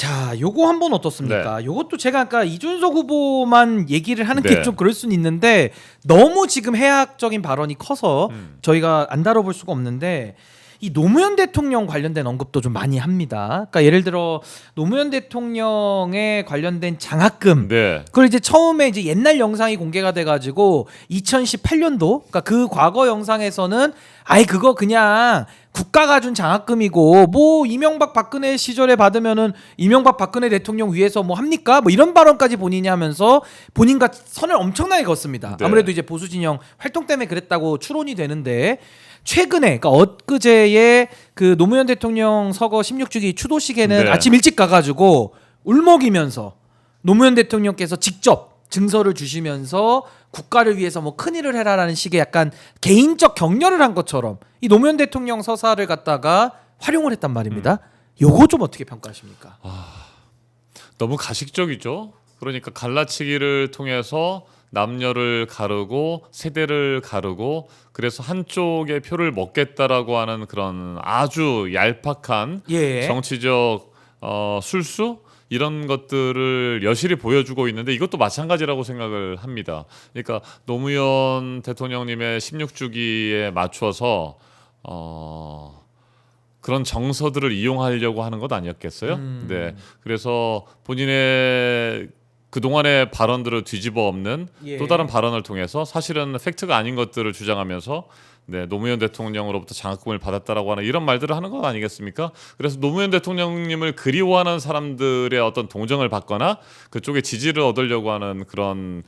자, 요거 한번 어떻습니까? 요것도 제가 아까 이준석 후보만 얘기를 하는 게 좀 그럴 수는 있는데 너무 지금 해악적인 발언이 커서 저희가 안 다뤄볼 수가 없는데 이 노무현 대통령 관련된 언급도 좀 많이 합니다. 그러니까 예를 들어 노무현 대통령에 관련된 장학금 그걸 이제 처음에 이제 옛날 영상이 공개가 돼가지고 2018년도 그러니까 그 과거 영상에서는 아이 그거 그냥 국가가 준 장학금이고 뭐 이명박 박근혜 시절에 받으면은 이명박 박근혜 대통령 위해서 뭐 합니까? 뭐 이런 발언까지 본인이 하면서 본인과 선을 엄청나게 걷습니다. 아무래도 이제 보수 진영 활동 때문에 그랬다고 추론이 되는데 최근에 그러니까 엊그제의 그 노무현 대통령 서거 16주기 추도식에는 아침 일찍 가가지고 울먹이면서 노무현 대통령께서 직접 증서를 주시면서 국가를 위해서 뭐 큰일을 해라라는 식의 약간 개인적 격려를 한 것처럼 이 노무현 대통령 서사를 갖다가 활용을 했단 말입니다. 요거 좀 어떻게 평가하십니까? 너무 가식적이죠. 그러니까 갈라치기를 통해서 남녀를 가르고 세대를 가르고 그래서 한쪽의 표를 먹겠다라고 하는 그런 아주 얄팍한 정치적 술수 이런 것들을 여실히 보여주고 있는데 이것도 마찬가지라고 생각을 합니다. 그러니까 노무현 대통령님의 16주기에 맞춰서 그런 정서들을 이용하려고 하는 것 아니었겠어요? 네, 그래서 본인의 그동안의 발언들을 뒤집어 엎는 또 다른 발언을 통해서 사실은 팩트가 아닌 것들을 주장하면서 노무현 대통령으로부터 장학금을 받았다라고 하는 이런 말들을 하는 것 아니겠습니까? 그래서 노무현 대통령님을 그리워하는 사람들의 어떤 동정을 받거나 그쪽에 지지를 얻으려고 하는 그런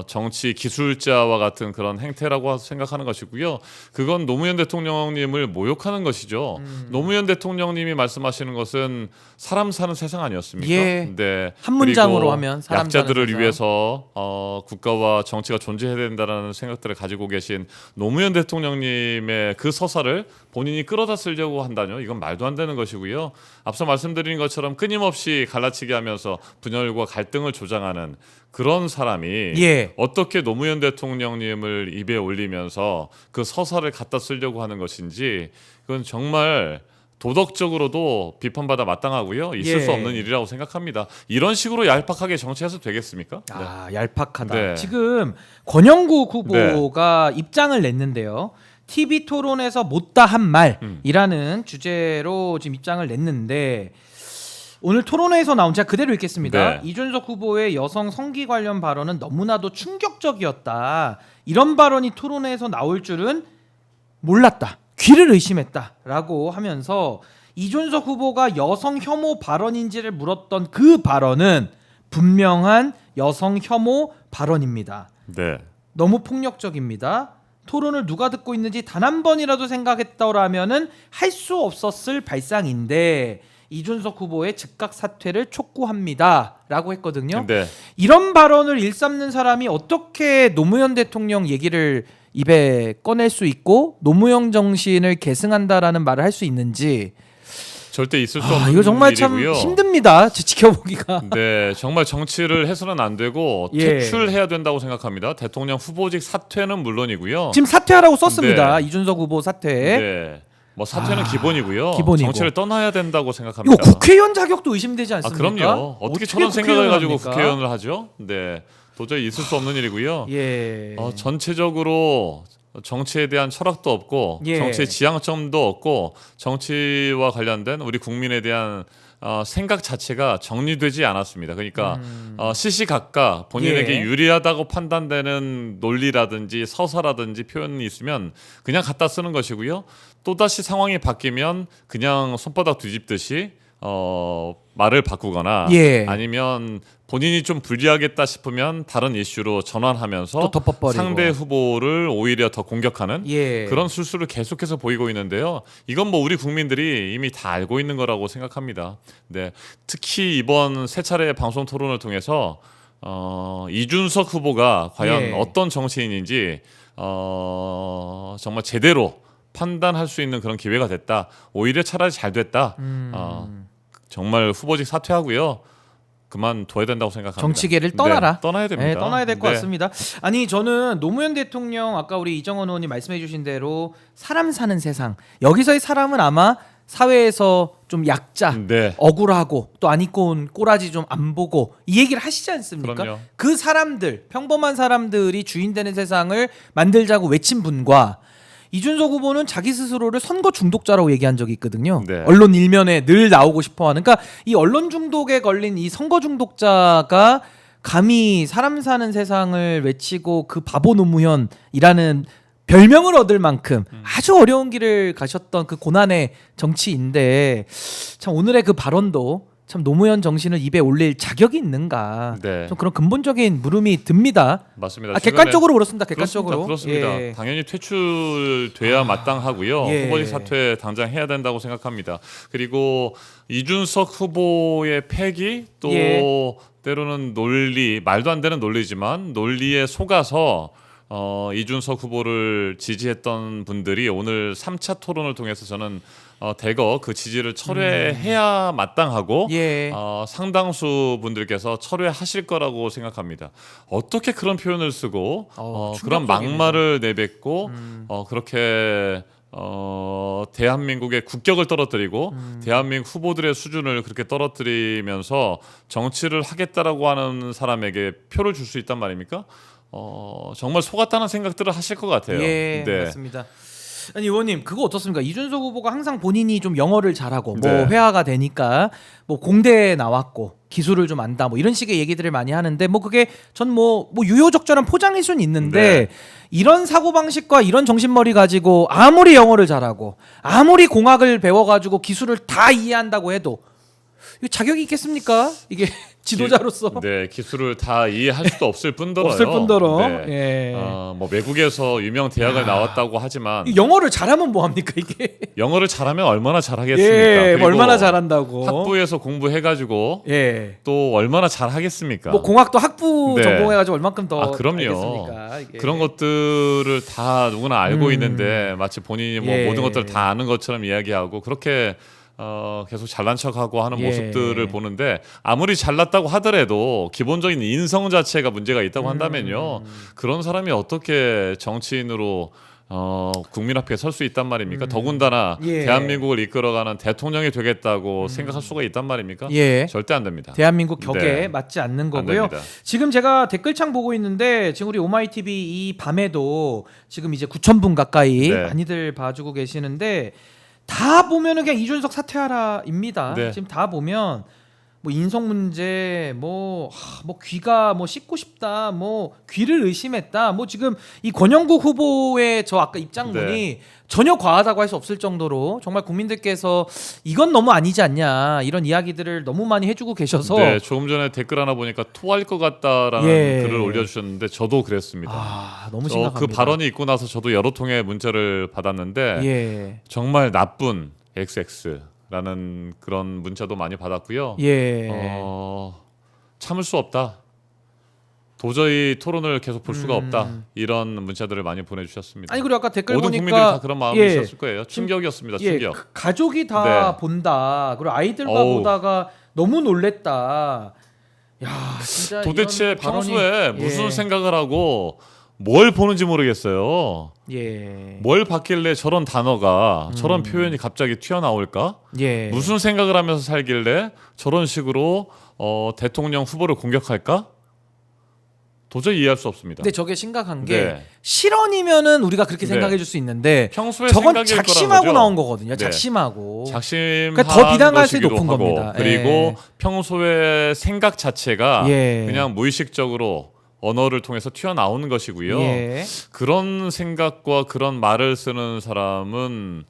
정치 기술자와 같은 그런 행태라고 생각하는 것이고요. 그건 노무현 대통령님을 모욕하는 것이죠. 노무현 대통령님이 말씀하시는 것은 사람 사는 세상 아니었습니까? 한 문장으로 하면 사람 약자들을 사는 세상. 위해서 국가와 정치가 존재해야 된다는 생각들을 가지고 계신 노무현 대통령님의 그 서사를 본인이 끌어다 쓰려고 한다뇨? 이건 말도 안 되는 것이고요. 앞서 말씀드린 것처럼 끊임없이 갈라치기 하면서 분열과 갈등을 조장하는 그런 사람이 어떻게 노무현 대통령님을 입에 올리면서 그 서사를 갖다 쓰려고 하는 것인지 그건 정말 도덕적으로도 비판받아 마땅하고요. 있을 수 없는 일이라고 생각합니다. 이런 식으로 얄팍하게 정치해서 되겠습니까? 얄팍하다. 지금 권영국 후보가 입장을 냈는데요. TV 토론에서 못다 한 말이라는 주제로 지금 입장을 냈는데 오늘 토론회에서 나온 제가 그대로 읽겠습니다. 이준석 후보의 여성 성기 관련 발언은 너무나도 충격적이었다. 이런 발언이 토론회에서 나올 줄은 몰랐다. 귀를 의심했다라고 하면서 이준석 후보가 여성 혐오 발언인지를 물었던 그 발언은 분명한 여성 혐오 발언입니다. 너무 폭력적입니다. 토론을 누가 듣고 있는지 단 한 번이라도 생각했더라면은 할 수 없었을 발상인데 이준석 후보의 즉각 사퇴를 촉구합니다라고 했거든요. 이런 발언을 일삼는 사람이 어떻게 노무현 대통령 얘기를 입에 꺼낼 수 있고 노무현 정신을 계승한다라는 말을 할 수 있는지 절대 있을 수 없는 이거 정말 일이고요. 참 힘듭니다. 지켜보기가. 정말 정치를 해서는 안 되고 퇴출해야 된다고 생각합니다. 대통령 후보직 사퇴는 물론이고요. 지금 사퇴하라고 썼습니다. 이준석 후보 사퇴. 뭐 사퇴는 기본이고요. 정치를 떠나야 된다고 생각합니다. 이거 국회의원 자격도 의심되지 않습니까? 그럼요. 어떻게 저런 생각을 가지고 국회의원을 하죠? 도저히 있을 수 없는 일이고요. 전체적으로 정치에 대한 철학도 없고 정치의 지향점도 없고 정치와 관련된 우리 국민에 대한 생각 자체가 정리되지 않았습니다. 그러니까 시시각각 본인에게 유리하다고 판단되는 논리라든지 서사라든지 표현이 있으면 그냥 갖다 쓰는 것이고요. 또다시 상황이 바뀌면 그냥 손바닥 뒤집듯이 말을 바꾸거나 아니면 본인이 좀 불리하겠다 싶으면 다른 이슈로 전환하면서 상대 후보를 오히려 더 공격하는 그런 술수를 계속해서 보이고 있는데요. 이건 뭐 우리 국민들이 이미 다 알고 있는 거라고 생각합니다. 특히 이번 세 차례 방송 토론을 통해서 이준석 후보가 과연 어떤 정치인인지 정말 제대로 판단할 수 있는 그런 기회가 됐다. 오히려 차라리 잘 됐다. 정말 후보직 사퇴하고요. 그만둬야 된다고 생각합니다. 정치계를 떠나라. 떠나야 됩니다. 떠나야 될 것 같습니다. 아니 저는 노무현 대통령 아까 우리 이정원 의원이 말씀해 주신 대로 사람 사는 세상 여기서의 사람은 아마 사회에서 좀 약자, 네. 억울하고 또 안 입고 온 꼬라지 좀 안 보고 이 얘기를 하시지 않습니까? 그럼요. 그 사람들, 평범한 사람들이 주인 되는 세상을 만들자고 외친 분과 이준석 후보는 자기 스스로를 선거 중독자라고 얘기한 적이 있거든요. 네. 언론 일면에 늘 나오고 싶어하는. 그러니까 이 언론 중독에 걸린 이 선거 중독자가 감히 사람 사는 세상을 외치고 그 바보 노무현이라는 별명을 얻을 만큼 아주 어려운 길을 가셨던 그 고난의 정치인데 참 오늘의 그 발언도 참 노무현 정신을 입에 올릴 자격이 있는가 네. 좀 그런 근본적인 물음이 듭니다. 맞습니다. 아, 객관적으로 그렇습니다. 객관적으로. 그렇습니다. 예. 당연히 퇴출돼야 마땅하고요. 예. 후보직 사퇴 당장 해야 된다고 생각합니다. 그리고 이준석 후보의 패기 또 예. 때로는 논리, 말도 안 되는 논리지만 논리에 속아서 이준석 후보를 지지했던 분들이 오늘 3차 토론을 통해서 저는 대거 그 지지를 철회해야 마땅하고 예. 상당수 분들께서 철회하실 거라고 생각합니다. 어떻게 그런 표현을 쓰고 그런 충격적이네요. 막말을 내뱉고 그렇게 대한민국의 국격을 떨어뜨리고 대한민국 후보들의 수준을 그렇게 떨어뜨리면서 정치를 하겠다라고 하는 사람에게 표를 줄 수 있단 말입니까? 정말 속았다는 생각들을 하실 것 같아요. 예, 네. 맞습니다. 아니 의원님 그거 어떻습니까? 이준석 후보가 항상 본인이 좀 영어를 잘하고 뭐 네. 회화가 되니까 뭐 공대에 나왔고 기술을 좀 안다 뭐 이런 식의 얘기들을 많이 하는데 뭐 그게 전 뭐 유효적절한 포장일 수는 있는데 네. 이런 사고 방식과 이런 정신머리 가지고 아무리 영어를 잘하고 아무리 공학을 배워가지고 기술을 다 이해한다고 해도 이거 자격이 있겠습니까? 이게 지도자로서 네, 기술을 다 이해할 수도 없을 뿐더러요. 없을 뿐더러 네. 예. 뭐 외국에서 유명 대학을 나왔다고 하지만 이 영어를 잘하면 뭐 합니까 이게? 영어를 잘하면 얼마나 잘하겠습니까? 예, 그리고 얼마나 잘한다고? 학부에서 공부해가지고 예. 또 얼마나 잘하겠습니까? 뭐 공학도 학부 네. 전공해가지고 얼만큼 더 그럼요. 알겠습니까? 이게. 그런 것들을 다 누구나 알고 있는데 마치 본인이 뭐 예. 모든 것들을 다 아는 것처럼 이야기하고 그렇게 계속 잘난 척하고 하는 예. 모습들을 보는데 아무리 잘났다고 하더라도 기본적인 인성 자체가 문제가 있다고 한다면요 그런 사람이 어떻게 정치인으로 국민 앞에 설 수 있단 말입니까? 더군다나 예. 대한민국을 이끌어가는 대통령이 되겠다고 생각할 수가 있단 말입니까? 예. 절대 안 됩니다. 대한민국 격에 네. 맞지 않는 안 거고요. 됩니다. 지금 제가 댓글창 보고 있는데 지금 우리 오마이TV 이 밤에도 지금 이제 9,000분 가까이 네. 많이들 봐주고 계시는데 다 보면은 그냥 이준석 사퇴하라입니다. 네. 지금 다 보면 뭐 인성 문제, 뭐 귀가 뭐 씻고 싶다, 뭐 귀를 의심했다, 뭐 지금 이 권영국 후보의 저 아까 입장문이 네. 전혀 과하다고 할 수 없을 정도로 정말 국민들께서 이건 너무 아니지 않냐 이런 이야기들을 너무 많이 해주고 계셔서 네, 조금 전에 댓글 하나 보니까 토할 것 같다라는 예. 글을 올려주셨는데 저도 그랬습니다. 너무 심각합니다. 그 발언이 있고 나서 저도 여러 통의 문자를 받았는데 예, 정말 나쁜 XX라는 그런 문자도 많이 받았고요. 예, 참을 수 없다. 도저히 토론을 계속 볼 수가 없다. 이런 문자들을 많이 보내주셨습니다. 아니 그리고 아까 댓글 모든 보니까 국민들이 다 그런 마음이셨을 예. 거예요. 충격이었습니다. 예, 충격. 가족이 다 네. 본다. 그리고 아이들과 어우. 보다가 너무 놀랬다. 야, 진짜 도대체 이런 발언이- 평소에 무슨 예. 생각을 하고 뭘 보는지 모르겠어요. 예, 뭘 봤길래 저런 단어가 저런 표현이 갑자기 튀어나올까? 예, 무슨 생각을 하면서 살길래 저런 식으로 대통령 후보를 공격할까? 도저히 이해할 수 없습니다. 근데 저게 심각한 게 네. 실언이면은 우리가 그렇게 네. 생각해 줄 수 있는데 평소에 저건 생각일 거라는 작심하고 거죠. 나온 거거든요. 네. 작심하고. 작심한 그러니까 더 비난할 것이기도 높은 하고, 겁니다. 그리고 예. 평소의 생각 자체가 예. 그냥 무의식적으로 언어를 통해서 튀어나오는 것이고요. 예. 그런 생각과 그런 말을 쓰는 사람은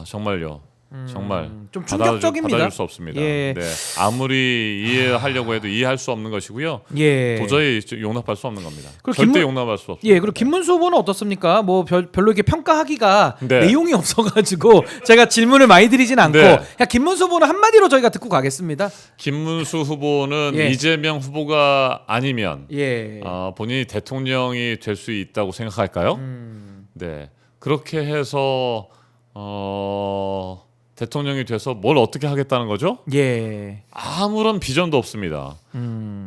정말요. 정말 좀 충격적입니다. 받아줄 수 없습니다. 예. 네. 아무리 이해하려고 해도 이해할 수 없는 것이고요. 예. 도저히 용납할 수 없는 겁니다. 그리고 절대 김문- 용납할 수 없습니다. 예, 그리고 김문수 후보는 어떻습니까? 뭐 별로 이렇게 평가하기가 네. 내용이 없어가지고 제가 질문을 많이 드리진 않고 네. 그냥 김문수 후보는 한마디로 저희가 듣고 가겠습니다. 김문수 후보는 예. 이재명 후보가 아니면 예. 본인이 대통령이 될 수 있다고 생각할까요? 네, 그렇게 해서 대통령이 돼서 뭘 어떻게 하겠다는 거죠? 예. 아무런 비전도 없습니다.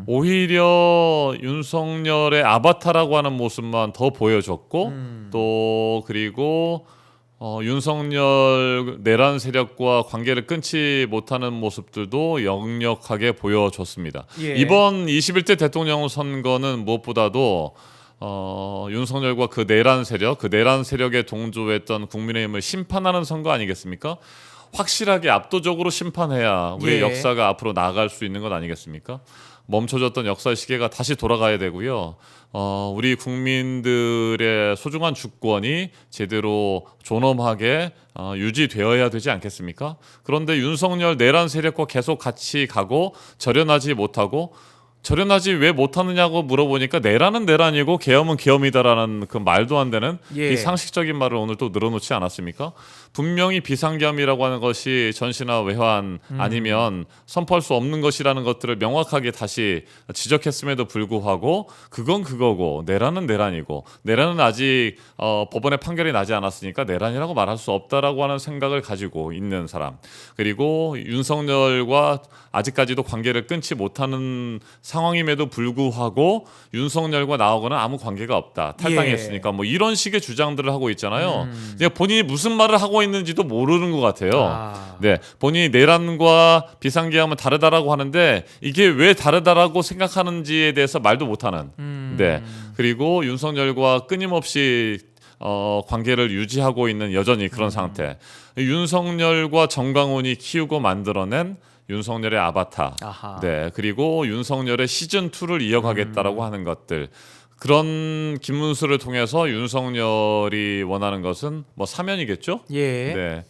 오히려 윤석열의 아바타라고 하는 모습만 더 보여줬고 또 그리고 윤석열 내란 세력과 관계를 끊지 못하는 모습들도 역력하게 보여줬습니다. 예. 이번 21대 대통령 선거는 무엇보다도 윤석열과 그 내란 세력에 동조했던 국민의힘을 심판하는 선거 아니겠습니까? 확실하게 압도적으로 심판해야 우리 예. 역사가 앞으로 나아갈 수 있는 것 아니겠습니까? 멈춰졌던 역사의 시계가 다시 돌아가야 되고요. 우리 국민들의 소중한 주권이 제대로 존엄하게 유지되어야 되지 않겠습니까? 그런데 윤석열 내란 세력과 계속 같이 가고 절연하지 못하고 절연하지 왜 못하느냐고 물어보니까 내란은 내란이고 계엄은 계엄이다라는 그 말도 안 되는 예. 비상식적인 말을 오늘 또 늘어놓지 않았습니까? 분명히 비상계엄이라고 하는 것이 전시나 외환 아니면 선포할 수 없는 것이라는 것들을 명확하게 다시 지적했음에도 불구하고 그건 그거고 내란은 내란이고 내란은 아직 법원의 판결이 나지 않았으니까 내란이라고 말할 수 없다라고 하는 생각을 가지고 있는 사람, 그리고 윤석열과 아직까지도 관계를 끊지 못하는 상황임에도 불구하고 윤석열과 나하고는 아무 관계가 없다, 탈당했으니까 뭐 이런 식의 주장들을 하고 있잖아요. 본인이 무슨 말을 하고 있는지도 모르는 것 같아요. 네, 본인이 내란과 비상계엄은 다르다라고 하는데 이게 왜 다르다라고 생각하는지에 대해서 말도 못하는. 네, 그리고 윤석열과 끊임없이 관계를 유지하고 있는 여전히 그런 상태. 윤석열과 정강훈이 키우고 만들어낸 윤석열의 아바타, 아하. 네, 그리고 윤석열의 시즌 2를 이어가겠다라고 하는 것들. 그런 김문수를 통해서 윤석열이 원하는 것은 뭐 사면이겠죠? 예. 네.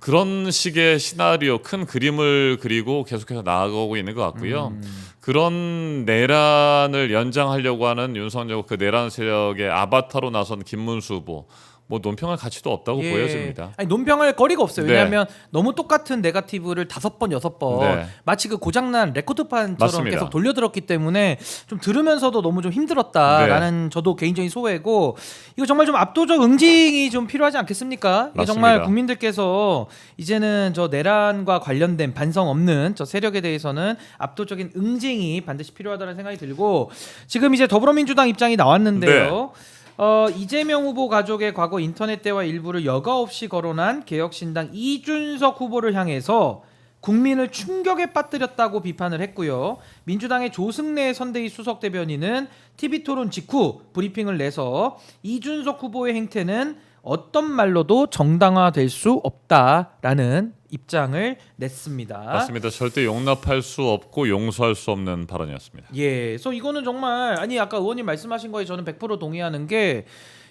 그런 식의 시나리오, 큰 그림을 그리고 계속해서 나아가고 있는 것 같고요. 그런 내란을 연장하려고 하는 윤석열 그 내란 세력의 아바타로 나선 김문수 후보. 뭐 논평할 가치도 없다고 예. 보여집니다. 아니, 논평할 거리가 없어요. 네. 왜냐하면 너무 똑같은 네거티브를 5번, 6번 네. 마치 그 고장난 레코드판처럼 맞습니다. 계속 돌려들었기 때문에 좀 들으면서도 너무 좀 힘들었다라는 저도 개인적인 소회고, 이거 정말 좀 압도적 응징이 좀 필요하지 않겠습니까? 이게 정말 맞습니다. 국민들께서 이제는 저 내란과 관련된 반성 없는 저 세력에 대해서는 압도적인 응징이 반드시 필요하다는 생각이 들고, 지금 이제 더불어민주당 입장이 나왔는데요. 이재명 후보 가족의 과거 인터넷 대화 일부를 여과 없이 거론한 개혁신당 이준석 후보를 향해서 국민을 충격에 빠뜨렸다고 비판을 했고요. 민주당의 조승래 선대위 수석 대변인은 TV토론 직후 브리핑을 내서 이준석 후보의 행태는 어떤 말로도 정당화될 수 없다라는 입장을 냈습니다. 맞습니다. 절대 용납할 수 없고 용서할 수 없는 발언이었습니다. 예, 그래서 이거는 정말 아까 의원님 말씀하신 거에 저는 100% 동의하는 게,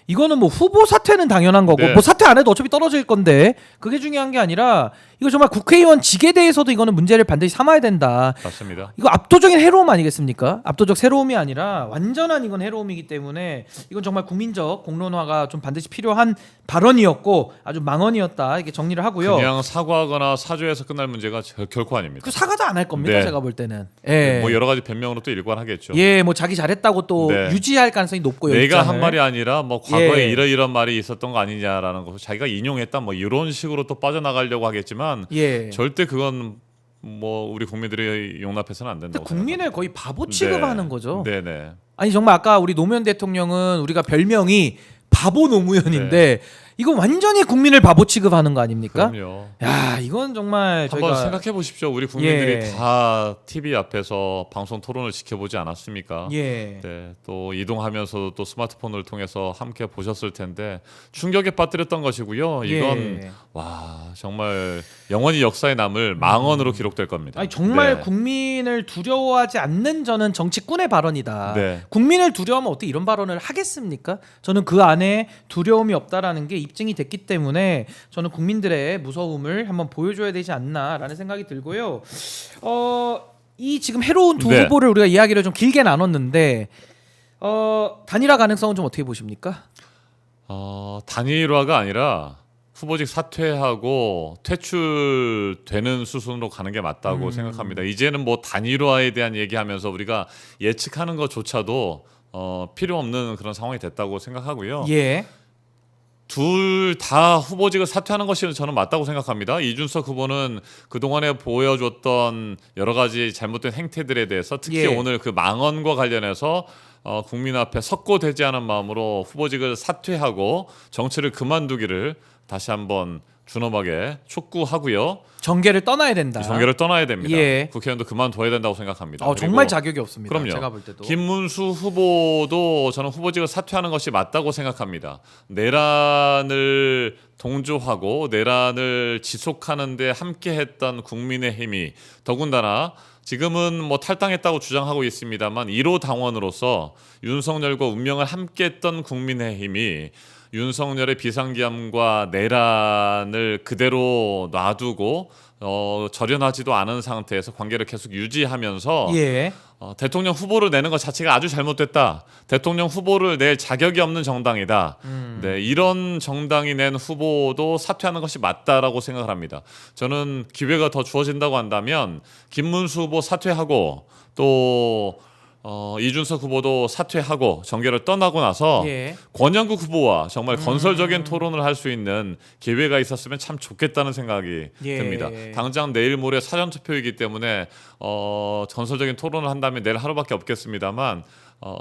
이거는 뭐 후보 사퇴는 당연한 거고 네. 뭐 사퇴 안 해도 어차피 떨어질 건데 그게 중요한 게 아니라 이거 정말 국회의원직에 대해서도 이거는 문제를 반드시 삼아야 된다. 맞습니다. 이거 압도적인 해로움 아니겠습니까? 압도적 새로움이 아니라 완전한 이건 해로움이기 때문에 이건 정말 국민적 공론화가 좀 반드시 필요한 발언이었고 아주 망언이었다, 이렇게 정리를 하고요. 그냥 사과하거나 사죄해서 끝날 문제가 결코 아닙니다. 그 사과도 안 할 겁니다. 네. 제가 볼 때는. 예. 뭐 여러 가지 변명으로 또 일관하겠죠. 예, 뭐 자기 잘했다고 또 네. 유지할 가능성이 높고요. 내가 입장을. 한 말이 아니라 뭐 과거에 예. 이런 말이 있었던 거 아니냐라는 거 자기가 인용했다 뭐 이런 식으로 또 빠져나가려고 하겠지만 예. 절대 그건 뭐 우리 국민들이 용납해서는 안 근데 된다고 국민을 거의 바보 취급하는 거죠. 네네. 아니 정말 아까 우리 노무현 대통령은 우리가 별명이 바보 노무현인데 이건 완전히 국민을 바보 취급하는 거 아닙니까? 그럼요. 야, 이건 정말 한번 저희가 생각해 보십시오. 우리 국민들이 예. 다 TV 앞에서 방송 토론을 지켜보지 않았습니까? 예. 네, 또 이동하면서도 또 스마트폰을 통해서 함께 보셨을 텐데 충격에 빠뜨렸던 것이고요. 이건 예. 와 정말 영원히 역사에 남을 망언으로 기록될 겁니다. 아니 정말 네. 국민을 두려워하지 않는 저는 정치꾼의 발언이다. 네. 국민을 두려워하면 어떻게 이런 발언을 하겠습니까? 저는 그 안에 두려움이 없다라는 게 입증이 됐기 때문에 저는 국민들의 무서움을 한번 보여줘야 되지 않나라는 생각이 들고요. 이 지금 해로운 두 네. 후보를 우리가 이야기를 좀 길게 나눴는데 단일화 가능성은 좀 어떻게 보십니까? 단일화가 아니라 후보직 사퇴하고 퇴출되는 수순으로 가는 게 맞다고 생각합니다. 이제는 뭐 단일화에 대한 얘기하면서 우리가 예측하는 것조차도 필요 없는 그런 상황이 됐다고 생각하고요. 예. 둘 다 후보직을 사퇴하는 것이 저는 맞다고 생각합니다. 이준석 후보는 그동안에 보여줬던 여러 가지 잘못된 행태들에 대해서 특히 오늘 그 망언과 관련해서 국민 앞에 석고되지 않은 마음으로 후보직을 사퇴하고 정치를 그만두기를 다시 한번 준엄하게 촉구하고요. 정계를 떠나야 된다. 정계를 떠나야 됩니다. 국회의원도 그만둬야 된다고 생각합니다. 정말 자격이 없습니다. 그럼요. 제가 볼 때도. 김문수 후보도 저는 후보직을 사퇴하는 것이 맞다고 생각합니다. 내란을 동조하고 내란을 지속하는 데 함께했던 국민의힘이 더군다나 지금은 뭐 탈당했다고 주장하고 있습니다만 1호 당원으로서 윤석열과 운명을 함께했던 국민의힘이 윤석열의 비상계엄과 내란을 그대로 놔두고 절연하지도 않은 상태에서 관계를 계속 유지하면서 대통령 후보를 내는 것 자체가 아주 잘못됐다. 대통령 후보를 낼 자격이 없는 정당이다. 네, 이런 정당이 낸 후보도 사퇴하는 것이 맞다라고 생각을 합니다. 저는 기회가 더 주어진다고 한다면 김문수 후보 사퇴하고 또 이준석 후보도 사퇴하고 정계를 떠나고 나서 권영국 후보와 정말 건설적인 토론을 할 수 있는 기회가 있었으면 참 좋겠다는 생각이 듭니다. 당장 내일 모레 사전투표이기 때문에 건설적인 토론을 한다면 내일 하루밖에 없겠습니다만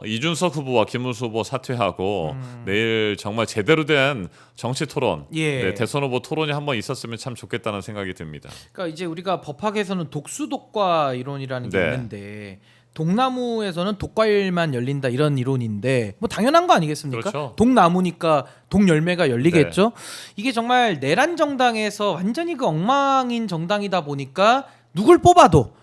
이준석 후보와 김문수 후보 사퇴하고 내일 정말 제대로 된 정치 토론, 대선 후보 토론이 한번 있었으면 참 좋겠다는 생각이 듭니다. 그러니까 이제 우리가 법학에서는 독수독과 이론이라는 게 있는데 독나무에서는 독과일만 열린다 이런 이론인데 뭐 당연한 거 아니겠습니까? 그렇죠. 독나무니까 독열매가 열리겠죠. 이게 정말 내란 정당에서 완전히 그 엉망인 정당이다 보니까 누굴 뽑아도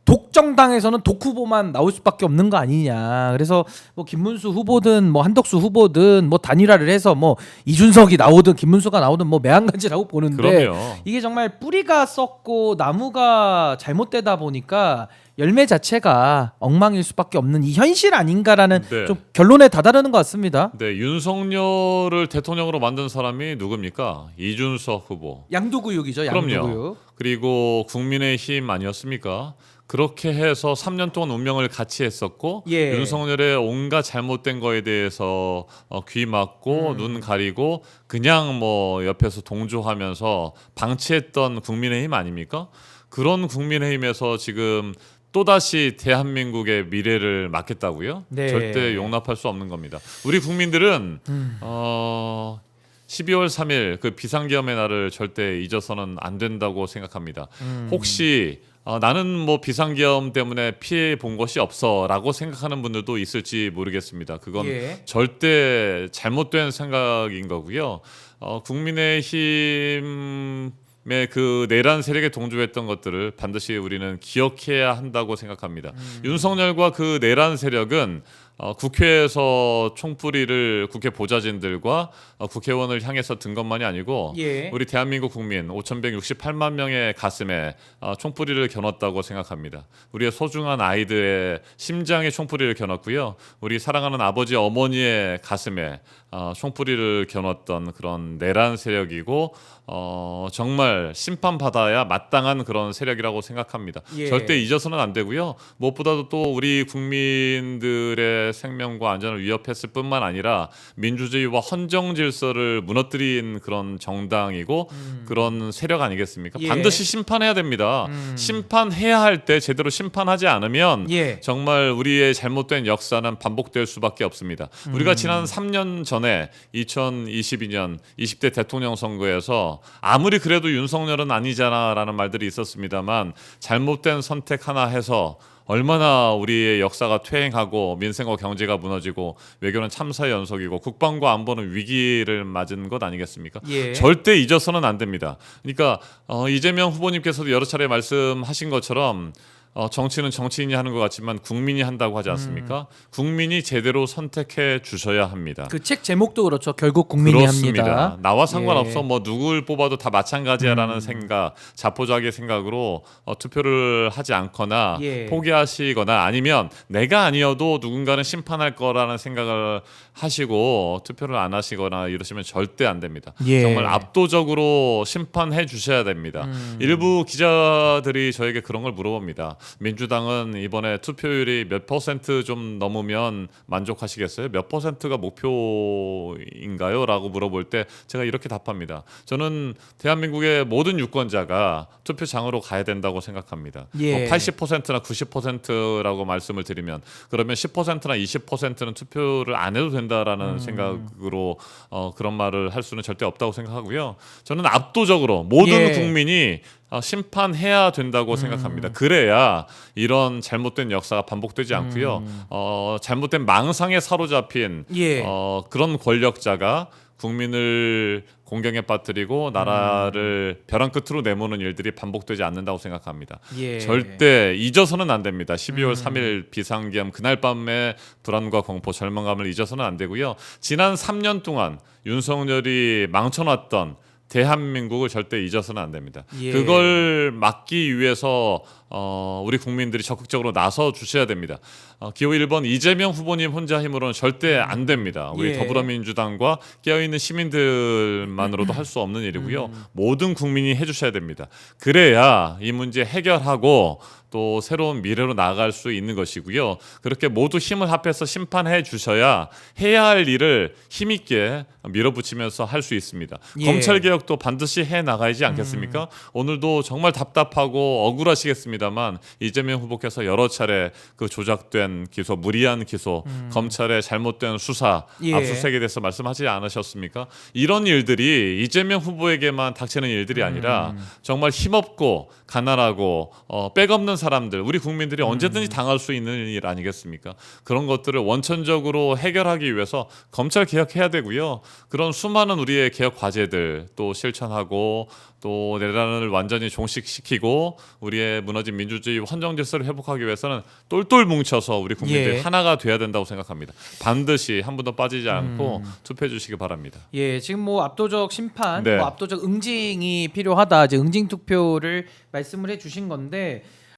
독정당에서는 독 후보만 나올 수밖에 없는 거 아니냐. 그래서 뭐 김문수 후보든 뭐 한덕수 후보든 뭐 단일화를 해서 뭐 이준석이 나오든 김문수가 나오든 뭐 매한가지라고 보는데 이게 정말 뿌리가 썩고 나무가 잘못되다 보니까 열매 자체가 엉망일 수밖에 없는 이 현실 아닌가라는 좀 결론에 다다르는 것 같습니다. 네, 윤석열을 대통령으로 만든 사람이 누굽니까? 이준석 후보. 양도구육이죠. 양도구육. 그리고 국민의힘 아니었습니까? 그렇게 해서 3년 동안 운명을 같이 했었고 윤석열의 온갖 잘못된 거에 대해서 귀 막고 눈 가리고 그냥 뭐 옆에서 동조하면서 방치했던 국민의힘 아닙니까? 그런 국민의힘에서 지금 또다시 대한민국의 미래를 막겠다고요? 절대 용납할 수 없는 겁니다. 우리 국민들은 12월 3일 그 비상계엄의 날을 절대 잊어서는 안 된다고 생각합니다. 혹시 나는 뭐 비상계엄 때문에 피해 본 것이 없어라고 생각하는 분들도 있을지 모르겠습니다. 그건 절대 잘못된 생각인 거고요. 국민의힘의 그 내란 세력에 동조했던 것들을 반드시 우리는 기억해야 한다고 생각합니다. 윤석열과 그 내란 세력은 국회에서 총뿌리를 국회 보좌진들과 국회의원을 향해서 든 것만이 아니고 우리 대한민국 국민 5,168만 명의 가슴에 총뿌리를 겨눴다고 생각합니다. 우리의 소중한 아이들의 심장에 총뿌리를 겨눴고요. 우리 사랑하는 아버지 어머니의 가슴에 총뿌리를 겨눴던 그런 내란 세력이고 정말 심판받아야 마땅한 그런 세력이라고 생각합니다. 절대 잊어서는 안 되고요. 무엇보다도 또 우리 국민들의 생명과 안전을 위협했을 뿐만 아니라 민주주의와 헌정 질서를 무너뜨린 그런 정당이고 그런 세력 아니겠습니까? 반드시 심판해야 됩니다. 심판해야 할 때 제대로 심판하지 않으면 정말 우리의 잘못된 역사는 반복될 수밖에 없습니다. 우리가 지난 3년 전에 2022년 20대 대통령 선거에서 아무리 그래도 윤석열은 아니잖아라는 말들이 있었습니다만 잘못된 선택 하나 해서 얼마나 우리의 역사가 퇴행하고 민생과 경제가 무너지고 외교는 참사의 연속이고 국방과 안보는 위기를 맞은 것 아니겠습니까? 절대 잊어서는 안 됩니다. 그러니까 이재명 후보님께서도 여러 차례 말씀하신 것처럼 정치는 정치인이 하는 것 같지만 국민이 한다고 하지 않습니까? 국민이 제대로 선택해 주셔야 합니다. 그 책 제목도 그렇죠. 결국 국민이 그렇습니다. 합니다. 나와 상관없어 뭐 누굴 뽑아도 다 마찬가지야라는 생각, 자포자기의 생각으로 투표를 하지 않거나 포기하시거나 아니면 내가 아니어도 누군가는 심판할 거라는 생각을 하시고 투표를 안 하시거나 이러시면 절대 안 됩니다. 정말 압도적으로 심판해 주셔야 됩니다. 일부 기자들이 저에게 그런 걸 물어봅니다. 민주당은 이번에 투표율이 몇 퍼센트 좀 넘으면 만족하시겠어요? 몇 퍼센트가 목표인가요? 라고 물어볼 때 제가 이렇게 답합니다. 저는 대한민국의 모든 유권자가 투표장으로 가야 된다고 생각합니다. 예. 80%나 90%라고 말씀을 드리면 그러면 10%나 20%는 투표를 안 해도 된다라는 생각으로 그런 말을 할 수는 절대 없다고 생각하고요. 저는 압도적으로 모든 예. 국민이 심판해야 된다고 생각합니다. 그래야 이런 잘못된 역사가 반복되지 않고요. 잘못된 망상에 사로잡힌 예. 그런 권력자가 국민을 공경에 빠뜨리고 나라를 벼랑 끝으로 내모는 일들이 반복되지 않는다고 생각합니다. 예. 절대 잊어서는 안 됩니다. 12월 3일 비상기험 그날 밤의 불안과 공포, 절망감을 잊어서는 안 되고요. 지난 3년 동안 윤석열이 망쳐놨던 대한민국을 절대 잊어서는 안 됩니다. 예. 그걸 막기 위해서 우리 국민들이 적극적으로 나서 주셔야 됩니다. 기호 1번 이재명 후보님 혼자 힘으로는 절대 안 됩니다. 우리 예. 더불어민주당과 깨어있는 시민들만으로도 할 수 없는 일이고요. 모든 국민이 해주셔야 됩니다. 그래야 이 문제 해결하고 또 새로운 미래로 나아갈 수 있는 것이고요. 그렇게 모두 힘을 합해서 심판해 주셔야 해야 할 일을 힘있게 밀어붙이면서 할 수 있습니다. 예. 검찰개혁도 반드시 해 나가야지 않겠습니까? 오늘도 정말 답답하고 억울하시겠습니다만 이재명 후보께서 여러 차례 그 조작된 기소, 무리한 기소, 검찰의 잘못된 수사, 예. 압수수색에 대해서 말씀하지 않으셨습니까? 이런 일들이 이재명 후보에게만 닥치는 일들이 아니라 정말 힘없고 가난하고 백없는 사람들, 우리 국민들이 언제든지 당할 수 있는 일 아니겠습니까? 그런 것들을 원천적으로 해결하기 위해서 검찰 개혁해야 되고요. 그런 수많은 우리의 개혁 과제들 또 실천하고 또 내란을 완전히 종식시키고 우리의 무너진 민주주의 헌정 질서를 회복하기 위해서는 똘똘 뭉쳐서 우리 국민들이 예. 하나가 돼야 된다고 생각합니다. 반드시 한 번도 빠지지 않고 투표해 주시기 바랍니다. 예, 지금 뭐 압도적 심판, 네. 뭐 압도적 응징이 필요하다. 이제 응징 투표를 말씀을 해주신 건데